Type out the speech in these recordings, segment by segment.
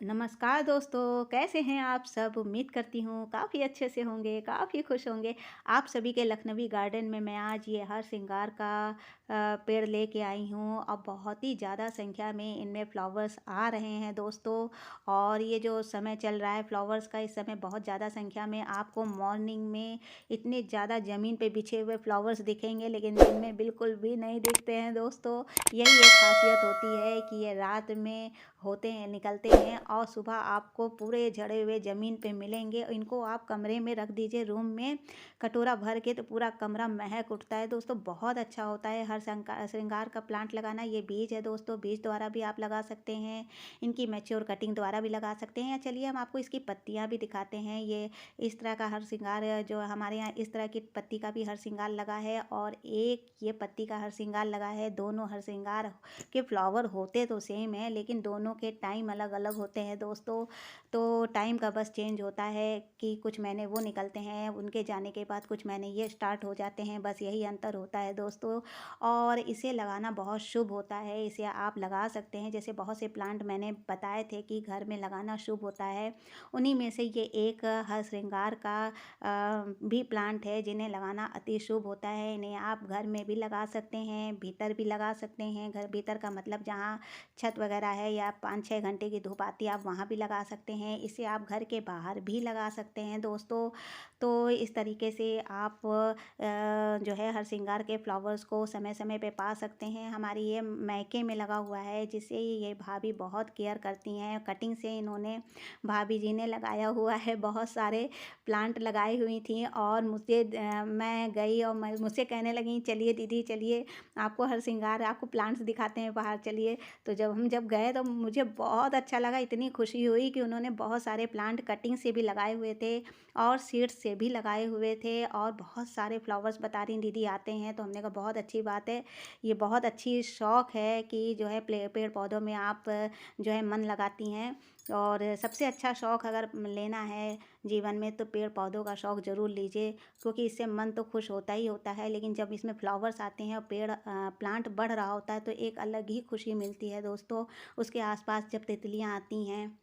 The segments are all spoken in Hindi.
नमस्कार दोस्तों, कैसे हैं आप सब? उम्मीद करती हूँ काफ़ी अच्छे से होंगे, काफ़ी खुश होंगे। आप सभी के लखनवी गार्डन में मैं आज ये हर श्रृंगार का पेड़ लेके आई हूँ और बहुत ही ज़्यादा संख्या में इनमें फ्लावर्स आ रहे हैं दोस्तों। और ये जो समय चल रहा है फ्लावर्स का, इस समय बहुत ज़्यादा संख्या में आपको मॉर्निंग में इतने ज़्यादा ज़मीन पे बिछे हुए फ्लावर्स दिखेंगे, लेकिन दिन में बिल्कुल भी नहीं दिखते हैं दोस्तों। यही एक खासियत होती है कि ये रात में होते हैं, निकलते हैं और सुबह आपको पूरे झड़े हुए ज़मीन पे मिलेंगे। इनको आप कमरे में रख दीजिए, रूम में कटोरा भर के, तो पूरा कमरा महक उठता है दोस्तों। बहुत अच्छा होता है हर श्रृंगार का प्लांट लगाना। ये बीज है दोस्तों, बीज द्वारा भी आप लगा सकते हैं, इनकी मैच्योर कटिंग द्वारा भी लगा सकते हैं। चलिए हम आपको इसकी पत्तियाँ भी दिखाते हैं। ये इस तरह का हर श्रृंगार जो हमारे यहाँ इस तरह की पत्ती का भी हर श्रृंगार लगा है, और एक ये पत्ती का हर श्रृंगार लगा है। दोनों हर श्रृंगार के फ्लावर होते तो सेम है, लेकिन दोनों के टाइम अलग अलग होते हैं दोस्तों। तो टाइम का बस चेंज होता है कि कुछ महीने वो निकलते हैं, उनके जाने के बाद कुछ महीने ये स्टार्ट हो जाते हैं, बस यही अंतर होता है दोस्तों। और इसे लगाना बहुत शुभ होता है, इसे आप लगा सकते हैं। जैसे बहुत से प्लांट मैंने बताए थे कि घर में लगाना शुभ होता है, उन्हीं में से ये एक हर श्रृंगार का भी प्लांट है जिन्हें लगाना अति शुभ होता है। इन्हें आप घर में भी लगा सकते हैं, भीतर भी लगा सकते हैं। घर भीतर का मतलब जहाँ छत वगैरह है या 5-6 घंटे की धूप आती है, आप वहाँ भी लगा सकते हैं। इसे आप घर के बाहर भी लगा सकते हैं दोस्तों। तो इस तरीके से आप जो है हर श्रृंगार के फ्लावर्स को समय समय पे पा सकते हैं। हमारी ये मायके में लगा हुआ है, जिसे ये भाभी बहुत केयर करती हैं। कटिंग से इन्होंने, भाभी जी ने लगाया हुआ है, बहुत सारे प्लांट लगाई हुई थी। और मैं गई और मुझसे कहने लगी, चलिए दीदी चलिए, आपको हर श्रृंगार, आपको प्लांट्स दिखाते हैं बाहर, चलिए। तो जब गए तो मुझे बहुत अच्छा लगा, इतनी खुशी हुई कि उन्होंने बहुत सारे प्लांट कटिंग से भी लगाए हुए थे और सीड्स से भी लगाए हुए थे, और बहुत सारे फ्लावर्स बता रही दीदी आते हैं। तो हमने कहा बहुत अच्छी बात है, ये बहुत अच्छी शौक है कि जो है पेड़ पौधों में आप जो है मन लगाती हैं। और सबसे अच्छा शौक अगर लेना है जीवन में, तो पेड़ पौधों का शौक ज़रूर लीजिए, क्योंकि इससे मन तो खुश होता ही होता है, लेकिन जब इसमें फ्लावर्स आते हैं और प्लांट बढ़ रहा होता है, तो एक अलग ही खुशी मिलती है दोस्तों। उसके आसपास जब तितलियां आती हैं,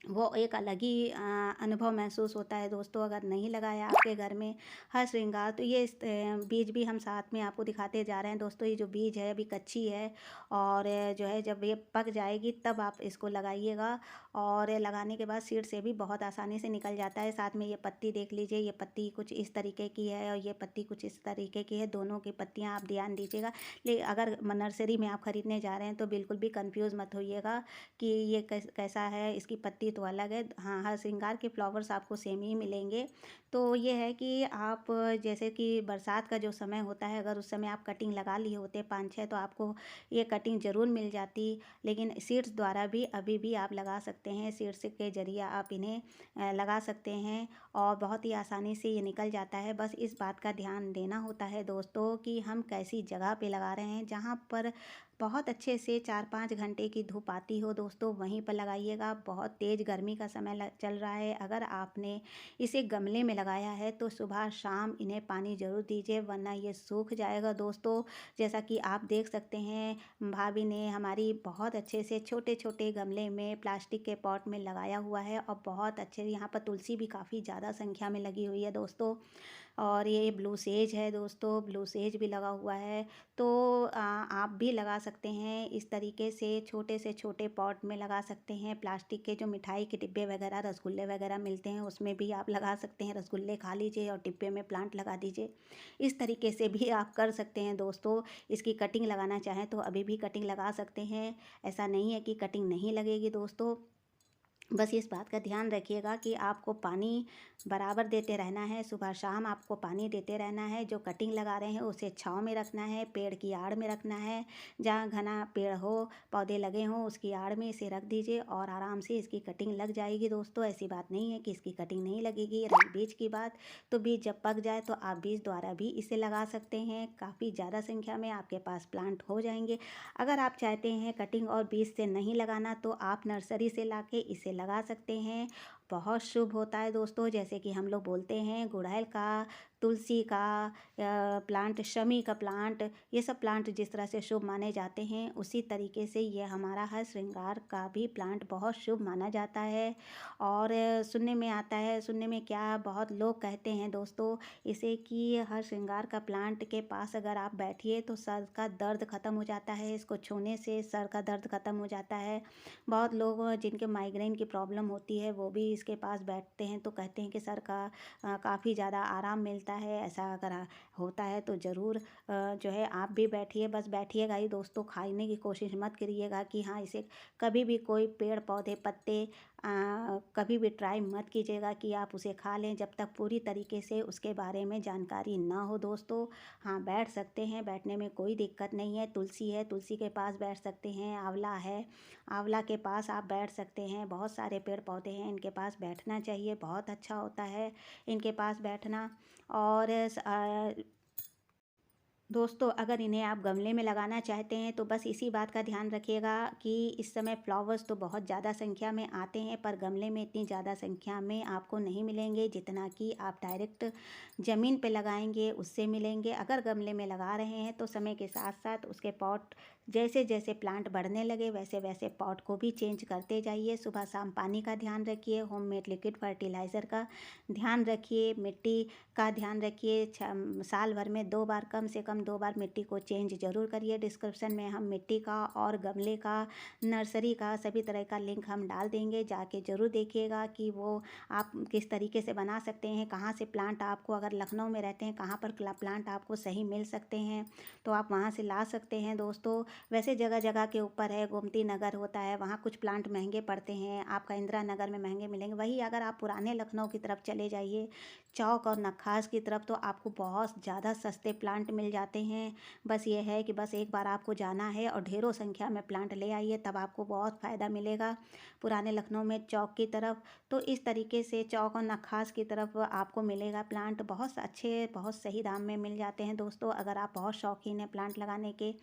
वो एक अलग ही अनुभव महसूस होता है दोस्तों। अगर नहीं लगाया आपके घर में हर श्रृंगार, तो ये बीज भी हम साथ में आपको दिखाते जा रहे हैं दोस्तों। ये जो बीज है अभी कच्ची है, और जो है जब ये पक जाएगी तब आप इसको लगाइएगा। और लगाने के बाद सीड से भी बहुत आसानी से निकल जाता है। साथ में ये पत्ती देख लीजिए, ये पत्ती कुछ इस तरीके की है और ये पत्ती कुछ इस तरीके की है। दोनों की पत्तियाँ आप ध्यान दीजिएगा। लेकिन अगर नर्सरी में आप ख़रीदने जा रहे हैं तो बिल्कुल भी कंफ्यूज मत होइएगा कि ये कैसा है, इसकी पत्ती तो अलग है। हाँ, हर श्रृंगार के फ्लावर्स आपको सेम ही मिलेंगे। तो ये है कि आप जैसे कि बरसात का जो समय होता है, अगर उस समय आप कटिंग लगा लिए होते 5-6, तो आपको ये कटिंग ज़रूर मिल जाती। लेकिन सीड्स द्वारा भी अभी भी आप लगा सकते हैं, सीड्स के ज़रिए आप इन्हें लगा सकते हैं, और बहुत ही आसानी से ये निकल जाता है। बस इस बात का ध्यान देना होता है दोस्तों कि हम कैसी जगह पे लगा रहे हैं। जहाँ पर बहुत अच्छे से 4-5 घंटे की धूप आती हो दोस्तों, वहीं पर लगाइएगा। बहुत तेज़ गर्मी का समय चल रहा है, अगर आपने इसे गमले में लगाया है तो सुबह शाम इन्हें पानी ज़रूर दीजिए, वरना ये सूख जाएगा दोस्तों। जैसा कि आप देख सकते हैं, भाभी ने हमारी बहुत अच्छे से छोटे छोटे गमले में प्लास्टिक के पॉट में लगाया हुआ है, और बहुत अच्छे, यहाँ पर तुलसी भी काफ़ी ज़्यादा संख्या में लगी हुई है दोस्तों। और ये ब्लू सेज है दोस्तों, ब्लू सेज भी लगा हुआ है। तो आप भी लगा सकते हैं इस तरीके से छोटे पॉट में लगा सकते हैं। प्लास्टिक के जो मिठाई के डिब्बे वगैरह, रसगुल्ले वगैरह मिलते हैं, उसमें भी आप लगा सकते हैं। रसगुल्ले खा लीजिए और डिब्बे में प्लांट लगा दीजिए। इस तरीके से भी आप कर सकते हैं दोस्तों। इसकी कटिंग लगाना चाहें तो अभी भी कटिंग लगा सकते हैं, ऐसा नहीं है कि कटिंग नहीं लगेगी दोस्तों। बस इस बात का ध्यान रखिएगा कि आपको पानी बराबर देते रहना है, सुबह शाम आपको पानी देते रहना है। जो कटिंग लगा रहे हैं उसे छाँव में रखना है, पेड़ की आड़ में रखना है। जहाँ घना पेड़ हो, पौधे लगे हों, उसकी आड़ में इसे रख दीजिए और आराम से इसकी कटिंग लग जाएगी दोस्तों। ऐसी बात नहीं है कि इसकी कटिंग नहीं लगेगी। रही बीज की बात, तो बीज जब पक जाए तो आप बीज द्वारा भी इसे लगा सकते हैं। काफ़ी ज़्यादा संख्या में आपके पास प्लांट हो जाएंगे। अगर आप चाहते हैं कटिंग और बीज से नहीं लगाना, तो आप नर्सरी से लाके इसे लगा सकते हैं। बहुत शुभ होता है दोस्तों। जैसे कि हम लोग बोलते हैं, गुड़हल का तुलसी का प्लांट, शमी का प्लांट, ये सब प्लांट जिस तरह से शुभ माने जाते हैं, उसी तरीके से ये हमारा हर श्रृंगार का भी प्लांट बहुत शुभ माना जाता है। और सुनने में आता है, सुनने में क्या बहुत लोग कहते हैं दोस्तों इसे, कि हर श्रृंगार का प्लांट के पास अगर आप बैठिए तो सर का दर्द ख़त्म हो जाता है, इसको छूने से सर का दर्द ख़त्म हो जाता है। बहुत लोग जिनके माइग्रेन की प्रॉब्लम होती है वो भी इसके पास बैठते हैं तो कहते हैं कि सर का काफ़ी ज़्यादा आराम मिलता है। ऐसा अगर होता है तो ज़रूर जो है आप भी बैठिए, बस बैठिएगा ही दोस्तों, खाने की कोशिश मत करिएगा कि हाँ इसे कभी भी कोई पेड़ पौधे पत्ते कभी भी ट्राई मत कीजिएगा कि आप उसे खा लें जब तक पूरी तरीके से उसके बारे में जानकारी ना हो दोस्तों। हाँ, बैठ सकते हैं, बैठने में कोई दिक्कत नहीं है। तुलसी है, तुलसी के पास बैठ सकते हैं। आंवला है, आंवला के पास आप बैठ सकते हैं। बहुत सारे पेड़ पौधे हैं, इनके पास बैठना चाहिए, बहुत अच्छा होता है इनके पास बैठना। और दोस्तों अगर इन्हें आप गमले में लगाना चाहते हैं तो बस इसी बात का ध्यान रखिएगा कि इस समय फ्लावर्स तो बहुत ज़्यादा संख्या में आते हैं, पर गमले में इतनी ज़्यादा संख्या में आपको नहीं मिलेंगे जितना कि आप डायरेक्ट ज़मीन पे लगाएंगे उससे मिलेंगे। अगर गमले में लगा रहे हैं तो समय के साथ साथ उसके पॉट, जैसे जैसे प्लांट बढ़ने लगे वैसे वैसे पॉट को भी चेंज करते जाइए। सुबह शाम पानी का ध्यान रखिए, होममेड लिक्विड फर्टिलाइज़र का ध्यान रखिए, मिट्टी का ध्यान रखिए। साल भर में 2 बार, कम से कम 2 बार मिट्टी को चेंज ज़रूर करिए। डिस्क्रिप्शन में हम मिट्टी का और गमले का, नर्सरी का, सभी तरह का लिंक हम डाल देंगे, जाके ज़रूर देखिएगा कि वो आप किस तरीके से बना सकते हैं, कहाँ से प्लांट आपको, अगर लखनऊ में रहते हैं कहाँ पर प्लांट आपको सही मिल सकते हैं तो आप वहाँ से ला सकते हैं दोस्तों। वैसे जगह जगह के ऊपर है, गोमती नगर होता है वहाँ कुछ प्लांट महंगे पड़ते हैं, आपका इंदिरा नगर में महंगे मिलेंगे। वही अगर आप पुराने लखनऊ की तरफ चले जाइए, चौक और नक्खास की तरफ, तो आपको बहुत ज़्यादा सस्ते प्लांट मिल जाते हैं। बस ये है कि बस एक बार आपको जाना है और ढेरों संख्या में प्लांट ले आइए, तब आपको बहुत फ़ायदा मिलेगा। पुराने लखनऊ में चौक की तरफ, तो इस तरीके से चौक और नक्खास की तरफ आपको मिलेगा प्लांट, बहुत अच्छे बहुत सही दाम में मिल जाते हैं दोस्तों। अगर आप बहुत शौकीन हैं प्लांट लगाने के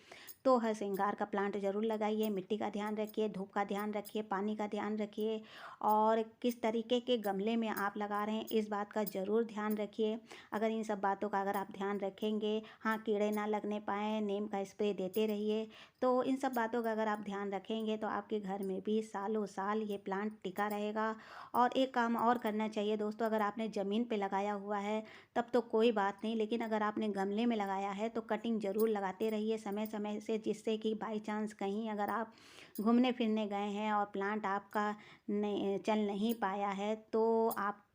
तो हर श्रृंगार का प्लांट ज़रूर लगाइए। मिट्टी का ध्यान रखिए, धूप का ध्यान रखिए, पानी का ध्यान रखिए, और किस तरीके के गमले में आप लगा रहे हैं इस बात का ज़रूर ध्यान रखिए। अगर इन सब बातों का अगर आप ध्यान रखेंगे, हाँ कीड़े ना लगने पाएँ, नीम का स्प्रे देते रहिए, तो इन सब बातों का अगर आप ध्यान रखेंगे तो आपके घर में भी सालों साल ये प्लांट टिका रहेगा। और एक काम और करना चाहिए दोस्तों, अगर आपने ज़मीन पे लगाया हुआ है तब तो कोई बात नहीं, लेकिन अगर आपने गमले में लगाया है तो कटिंग ज़रूर लगाते रहिए समय समय से, जिससे कि बाई चांस कहीं अगर आप घूमने फिरने गए हैं और प्लांट आपका नहीं चल नहीं पाया है तो आप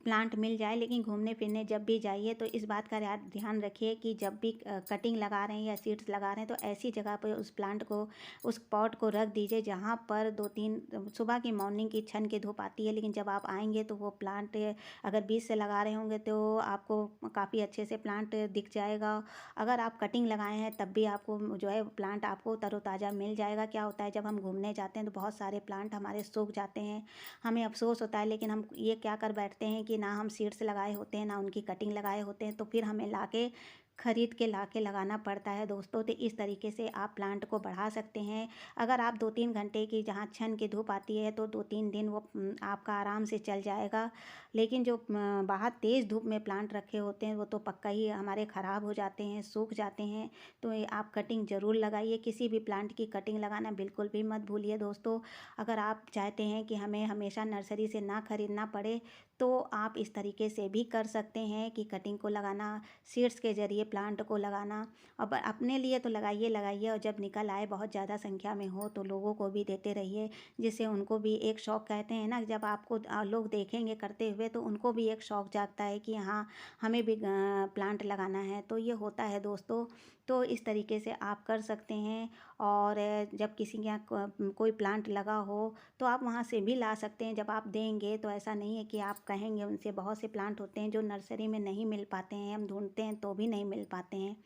प्लांट मिल जाए। लेकिन घूमने फिरने जब भी जाइए तो इस बात का ध्यान रखिए कि जब भी कटिंग लगा रहे हैं या सीड्स लगा रहे हैं तो ऐसी जगह पर उस प्लांट को, उस पॉट को रख दीजिए जहाँ पर 2-3 सुबह की मॉर्निंग की छन के धूप आती है, लेकिन जब आप आएंगे तो वो प्लांट अगर बीज से लगा रहे होंगे तो आपको काफ़ी अच्छे से प्लांट दिख जाएगा। अगर आप कटिंग लगाए हैं तब भी आपको जो है प्लांट आपको तरोताज़ा मिल जाएगा। क्या होता है जब हम घूमने जाते हैं तो बहुत सारे प्लांट हमारे सूख जाते हैं, हमें अफसोस होता है, लेकिन हम ये क्या कर बैठते हैं कि ना हम सीड्स लगाए होते हैं ना उनकी कटिंग लगाए होते हैं, तो फिर हमें लाके खरीद के लाके लगाना पड़ता है दोस्तों। तो इस तरीके से आप प्लांट को बढ़ा सकते हैं। अगर आप 2-3 घंटे की जहाँ छन की धूप आती है तो 2-3 दिन वो आपका आराम से चल जाएगा। लेकिन जो बाहर तेज़ धूप में प्लांट रखे होते हैं वो तो पक्का ही हमारे ख़राब हो जाते हैं, सूख जाते हैं। तो ये आप कटिंग ज़रूर लगाइए, किसी भी प्लांट की कटिंग लगाना बिल्कुल भी मत भूलिए दोस्तों। अगर आप चाहते हैं कि हमें हमेशा नर्सरी से ना खरीदना पड़े तो आप इस तरीके से भी कर सकते हैं कि कटिंग को लगाना, सीड्स के ज़रिए प्लांट को लगाना। अब अपने लिए तो लगाइए लगाइए, और जब निकल आए बहुत ज़्यादा संख्या में हो तो लोगों को भी देते रहिए, जिससे उनको भी एक शौक़, कहते हैं ना, जब आपको लोग देखेंगे करते हुए तो उनको भी एक शौक़ जागता है कि हाँ हमें भी प्लांट लगाना है। तो ये होता है दोस्तों। तो इस तरीके से आप कर सकते हैं। और जब किसी के यहाँ कोई प्लांट लगा हो तो आप वहाँ से भी ला सकते हैं। जब आप देंगे तो ऐसा नहीं है कि आप कहेंगे उनसे, बहुत से प्लांट होते हैं जो नर्सरी में नहीं मिल पाते हैं, हम ढूंढते हैं तो भी नहीं मिल पाते हैं,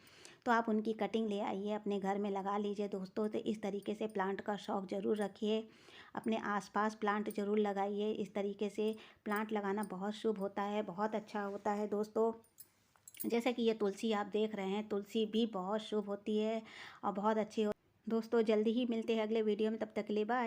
तो आप उनकी कटिंग ले आइए, अपने घर में लगा लीजिए दोस्तों। तो इस तरीके से प्लांट का शौक़ ज़रूर रखिए, अपने आसपास प्लांट ज़रूर लगाइए। इस तरीके से प्लांट लगाना बहुत शुभ होता है, बहुत अच्छा होता है दोस्तों। जैसे कि ये तुलसी आप देख रहे हैं, तुलसी भी बहुत शुभ होती है और बहुत अच्छी दोस्तों। जल्दी ही मिलते हैं अगले वीडियो में, तब तक के लिए बाय।